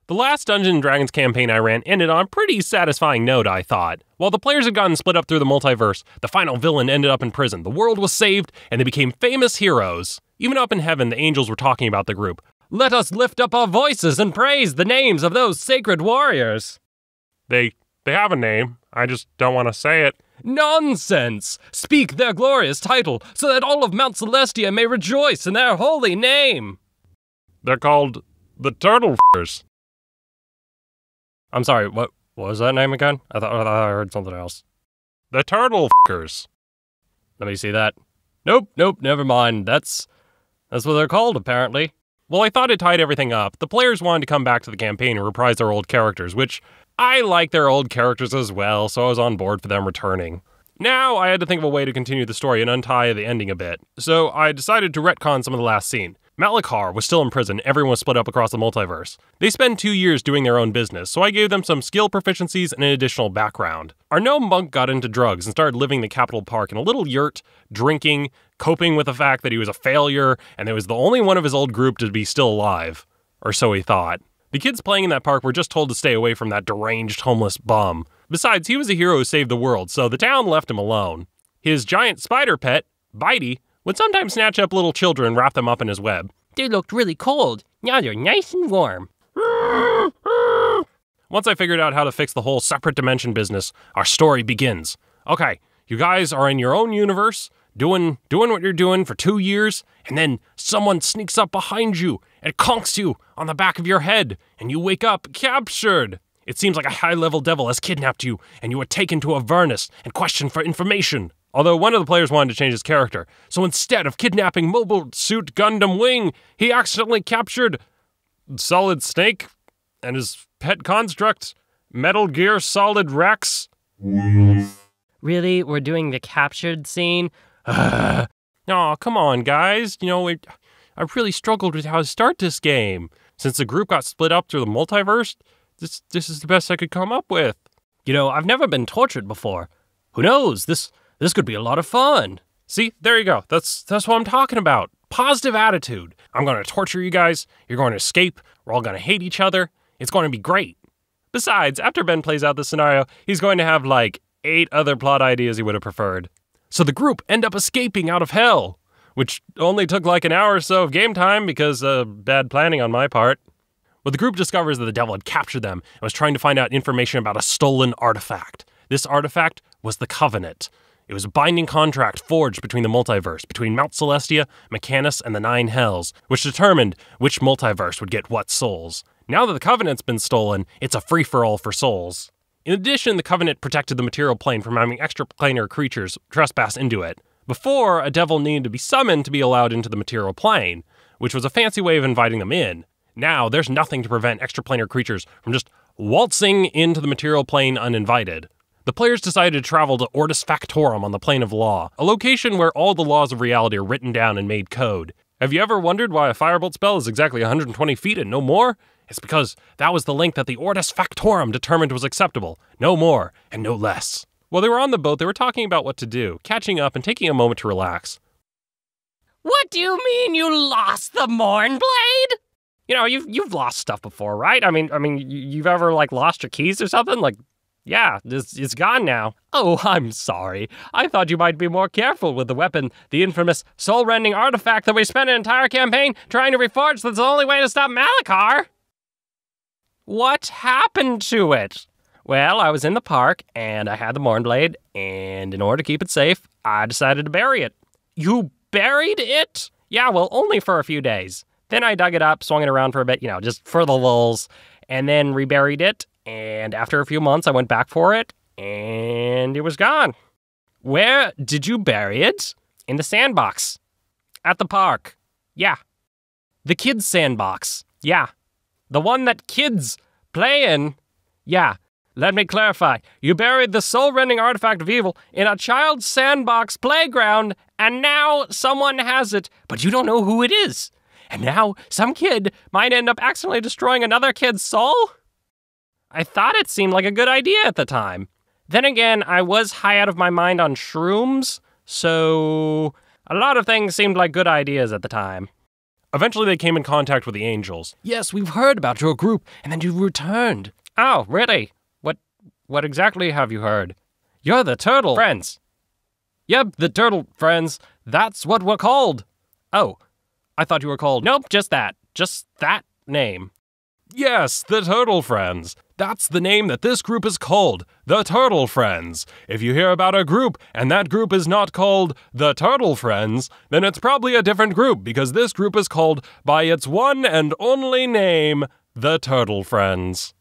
The last Dungeons & Dragons campaign I ran ended on a pretty satisfying note, I thought. While the players had gotten split up through the multiverse, the final villain ended up in prison, the world was saved, and they became famous heroes. Even up in heaven, the angels were talking about the group. "Let us lift up our voices and praise the names of those sacred warriors." They have a name. I just don't want to say it. "Nonsense! Speak their glorious title, so that all of Mount Celestia may rejoice in their holy name." They're called the Turtle-f***ers. I'm sorry, what was that name again? I thought I heard something else. The Turtle-f***ers. Let me see that. Nope, never mind. That's what they're called, apparently. Well, I thought it tied everything up. The players wanted to come back to the campaign and reprise their old characters, which I like their old characters as well, so I was on board for them returning. Now, I had to think of a way to continue the story and untie the ending a bit, so I decided to retcon some of the last scene. Malachar was still in prison, everyone was split up across the multiverse. They spend 2 years doing their own business, so I gave them some skill proficiencies and an additional background. Our gnome monk got into drugs and started living in the capital park in a little yurt, drinking, coping with the fact that he was a failure, and there was the only one of his old group to be still alive. Or so he thought. The kids playing in that park were just told to stay away from that deranged homeless bum. Besides, he was a hero who saved the world, so the town left him alone. His giant spider pet, Bitey, would sometimes snatch up little children and wrap them up in his web. "They looked really cold. Now they're nice and warm." Once I figured out how to fix the whole separate dimension business, our story begins. Okay, you guys are in your own universe, doing what you're doing for 2 years, and then someone sneaks up behind you and conks you on the back of your head, and you wake up captured. It seems like a high-level devil has kidnapped you, and you are taken to Avernus and questioned for information. Although one of the players wanted to change his character, so instead of kidnapping Mobile Suit Gundam Wing, he accidentally captured Solid Snake and his pet construct, Metal Gear Solid Rex. Really? We're doing the captured scene? Aw, come on, guys. You know, I really struggled with how to start this game. Since the group got split up through the multiverse, this is the best I could come up with. You know, I've never been tortured before. Who knows? This could be a lot of fun. See, there you go. That's what I'm talking about. Positive attitude. I'm going to torture you guys. You're going to escape. We're all going to hate each other. It's going to be great. Besides, after Ben plays out this scenario, he's going to have like 8 other plot ideas he would have preferred. So the group end up escaping out of hell, which only took like an hour or so of game time because bad planning on my part. But the group discovers that the devil had captured them and was trying to find out information about a stolen artifact. This artifact was the Covenant. It was a binding contract forged between the multiverse, between Mount Celestia, Mechanus, and the 9 Hells, which determined which multiverse would get what souls. Now that the Covenant's been stolen, it's a free-for-all for souls. In addition, the Covenant protected the material plane from having extraplanar creatures trespass into it. Before, a devil needed to be summoned to be allowed into the material plane, which was a fancy way of inviting them in. Now, there's nothing to prevent extraplanar creatures from just waltzing into the material plane uninvited. The players decided to travel to Ortus Factorum on the plane of law, a location where all the laws of reality are written down and made code. Have you ever wondered why a firebolt spell is exactly 120 feet and no more? It's because that was the length that the Ortus Factorum determined was acceptable. No more and no less. While they were on the boat, they were talking about what to do, catching up and taking a moment to relax. "What do you mean you lost the Mornblade?" You know, you've lost stuff before, right? I mean, you've ever like lost your keys or something? Like, yeah, it's gone now. "Oh, I'm sorry. I thought you might be more careful with the weapon, the infamous soul-rending artifact that we spent an entire campaign trying to reforge that's the only way to stop Malachar." "What happened to it?" "Well, I was in the park, and I had the Mornblade, and in order to keep it safe, I decided to bury it." "You buried it?" "Yeah, well, only for a few days. Then I dug it up, swung it around for a bit, you know, just for the lulz, and then reburied it, and after a few months, I went back for it, and it was gone." "Where did you bury it?" "In the sandbox." "At the park?" "Yeah." "The kids' sandbox?" "Yeah." "The one that kids play in?" "Yeah." "Let me clarify. You buried the soul-rending artifact of evil in a child's sandbox playground, and now someone has it, but you don't know who it is. And now some kid might end up accidentally destroying another kid's soul?" I thought it seemed like a good idea at the time. Then again, I was high out of my mind on shrooms, so a lot of things seemed like good ideas at the time. Eventually they came in contact with the angels. Yes, we've heard about your group, and then you returned. Oh, really? What exactly have you heard? You're the Turtle Friends. Yep, the Turtle Friends. That's what we're called. Oh, I thought you were called... Nope, just that. Just that name. Yes, the Turtle Friends. That's the name that this group is called, the Turtle Friends. If you hear about a group and that group is not called the Turtle Friends, then it's probably a different group because this group is called by its one and only name, the Turtle Friends.